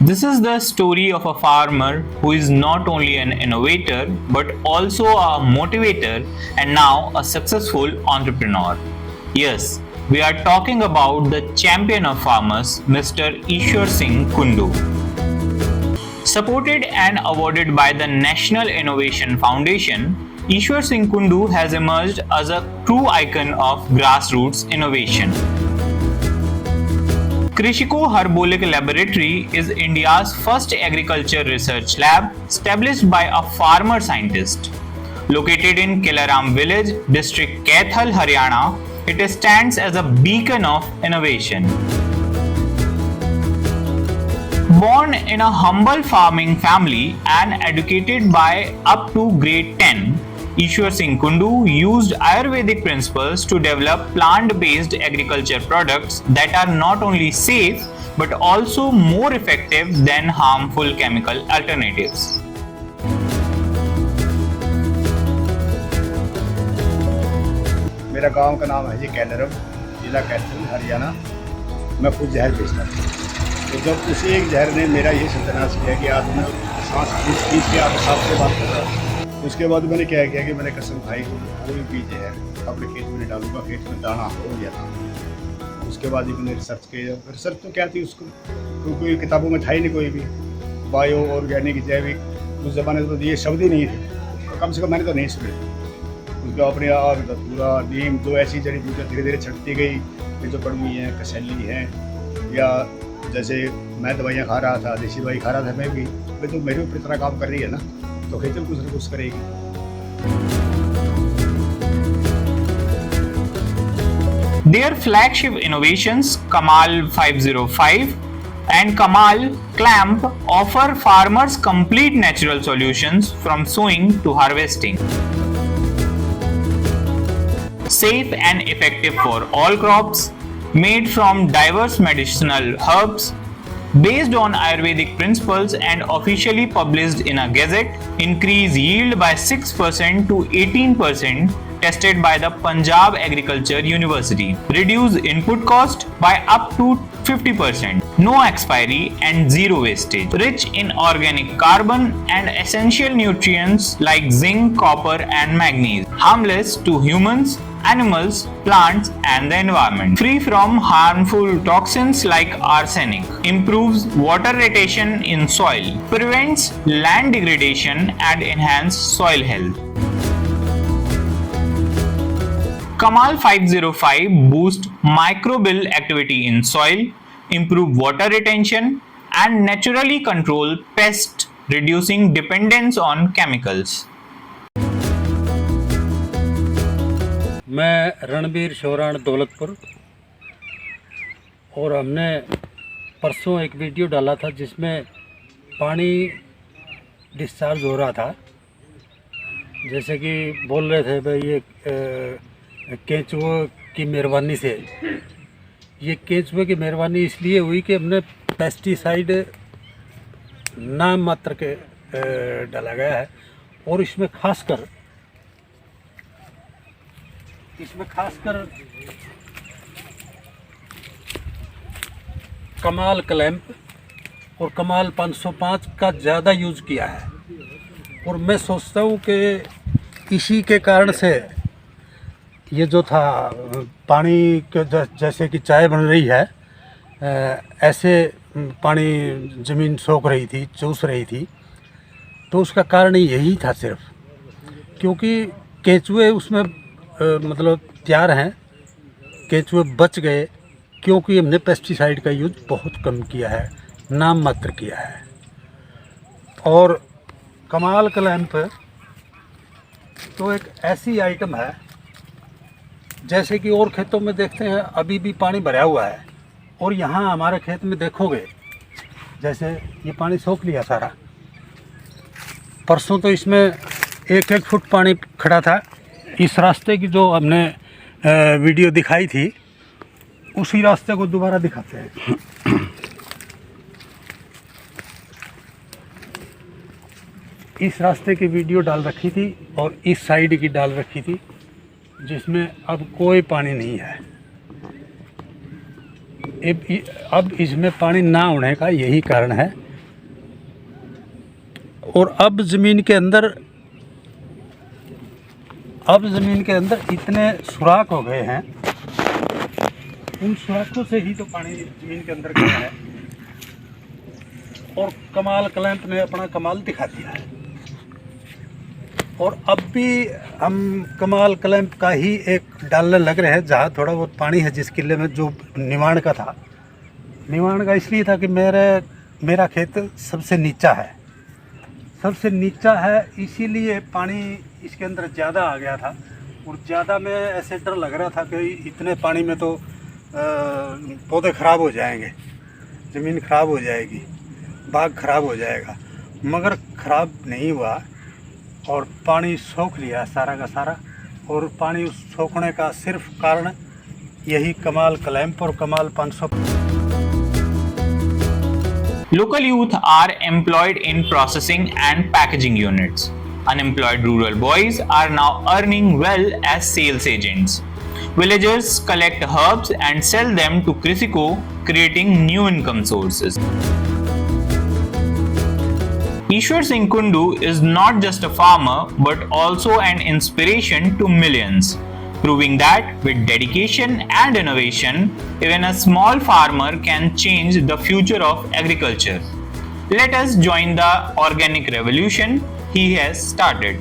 This is the story of a farmer who is not only an innovator but also a motivator and now a successful entrepreneur. Yes, we are talking about the champion of farmers, Mr. Ishwar Singh Kundu. Supported and awarded by the National Innovation Foundation, Ishwar Singh Kundu has emerged as a true icon of grassroots innovation. Krishiko Herbolic Laboratory is India's first agriculture research lab established by a farmer scientist. Located in Kelaram village, district Kaithal, Haryana, it stands as a beacon of innovation. Born in a humble farming family and educated by up to grade 10, Ishwar Singh Kundu used Ayurvedic principles to develop plant-based agriculture products that are not only safe but also more effective than harmful chemical alternatives. मेरा गांव का नाम है जी कैलरम, जिला कैथल, हरियाणा। मैं खुद जहर बेचता था, तो जब उसी एक जहर ने मेरा ये सत्यानाश किया कि आज मैं सांस खींच के आप साफ से बात कर रहा हूँ। उसके बाद मैंने क्या किया कि मैंने कसम खाई कोई भी जहर अपने खेत में डालूंगा, खेत में दाना हो या ना। उसके बाद ही मैंने रिसर्च किया। रिसर्च तो क्या थी, उसको तो कोई किताबों में था ही नहीं, कोई भी बायो ऑर्गेनिक जैविक उस ज़माने में तो ये शब्द ही नहीं थे, तो कम से कम मैंने तो नहीं सुने। उसका अपने आग धतूरा नीम जो ऐसी जड़ी बूटियाँ धीरे धीरे छटती गई, ये जो कड़वी हैं, कसैली हैं, या जैसे मैं दवाइयाँ खा रहा था, देसी दवाई खा रहा था मैं भी, तो मेरे ऊपर इतना काम कर रही है ना, तो खेत कुछ न कुछ करेगी। Their flagship innovations, Kamal 505 and Kamal Clamp, offer farmers complete natural solutions from sowing to harvesting. Safe and effective for all crops, made from diverse medicinal herbs, based on Ayurvedic principles and officially published in a gazette, increase yield by 6% to 18%, tested by the Punjab Agriculture University, reduce input cost by up to 50%, no expiry and zero wastage, rich in organic carbon and essential nutrients like zinc, copper and manganese, harmless to humans, animals, plants and the environment, free from harmful toxins like arsenic, improves water retention in soil, prevents land degradation and enhances soil health. Kamal 505 boosts microbial activity in soil, improve water retention and naturally control pests, reducing dependence on chemicals. मैं रणबीर शोराण दौलतपुर, और हमने परसों एक video डाला था जिसमें पानी discharge हो रहा था। जैसे कि बोल रहे थे भाई ये केंचुए की मेहरबानी से, ये केंचुए की मेहरबानी इसलिए हुई कि हमने पेस्टिसाइड नाम मात्र के डाला गया है, और इसमें खासकर कमाल क्लैंप और कमाल 505 का ज़्यादा यूज़ किया है। और मैं सोचता हूँ कि इसी के कारण से ये जो था पानी के जैसे कि चाय बन रही है, ऐसे पानी ज़मीन सोख रही थी, चूस रही थी, तो उसका कारण यही था सिर्फ, क्योंकि केंचुए उसमें मतलब तैयार हैं, केंचुए बच गए क्योंकि हमने पेस्टिसाइड का यूज़ बहुत कम किया है, नाम मात्र किया है। और कमाल क्लैंप तो एक ऐसी आइटम है, जैसे कि और खेतों में देखते हैं अभी भी पानी भरा हुआ है, और यहाँ हमारे खेत में देखोगे जैसे ये पानी सोख लिया सारा। परसों तो इसमें 1-1 फुट पानी खड़ा था। इस रास्ते की जो हमने वीडियो दिखाई थी, उसी रास्ते को दोबारा दिखाते हैं। इस रास्ते की वीडियो डाल रखी थी और इस साइड की डाल रखी थी, जिसमें अब कोई पानी नहीं है। अब इसमें पानी ना होने का यही कारण है और अब ज़मीन के अंदर इतने सुराख हो गए हैं, उन सुराखों से ही तो पानी ज़मीन के अंदर गया है। और कमाल क्लैंप ने अपना कमाल दिखा दिया है। और अब भी हम कमाल क्लैंप का ही एक डालने लग रहे हैं, जहाँ थोड़ा बहुत पानी है, जिस किले में जो निमाण का था। निमाण का इसलिए था कि मेरा खेत सबसे नीचा है, इसीलिए पानी इसके अंदर ज़्यादा आ गया था। और ज़्यादा में ऐसे डर लग रहा था कि इतने पानी में तो पौधे ख़राब हो जाएंगे, ज़मीन ख़राब हो जाएगी, बाग ख़राब हो जाएगा। मगर ख़राब नहीं हुआ और पानी सोख लिया सारा का सारा। और पानी सोखने का सिर्फ कारण यही कमाल क्लैंप और कमाल 500। Local youth are employed in processing and packaging units. Unemployed rural boys are now earning well as sales agents. Villagers collect herbs and sell them to Krisico, creating new income sources. Ishwar Singh Kundu is not just a farmer but also an inspiration to millions, proving that with dedication and innovation, even a small farmer can change the future of agriculture. Let us join the organic revolution he has started.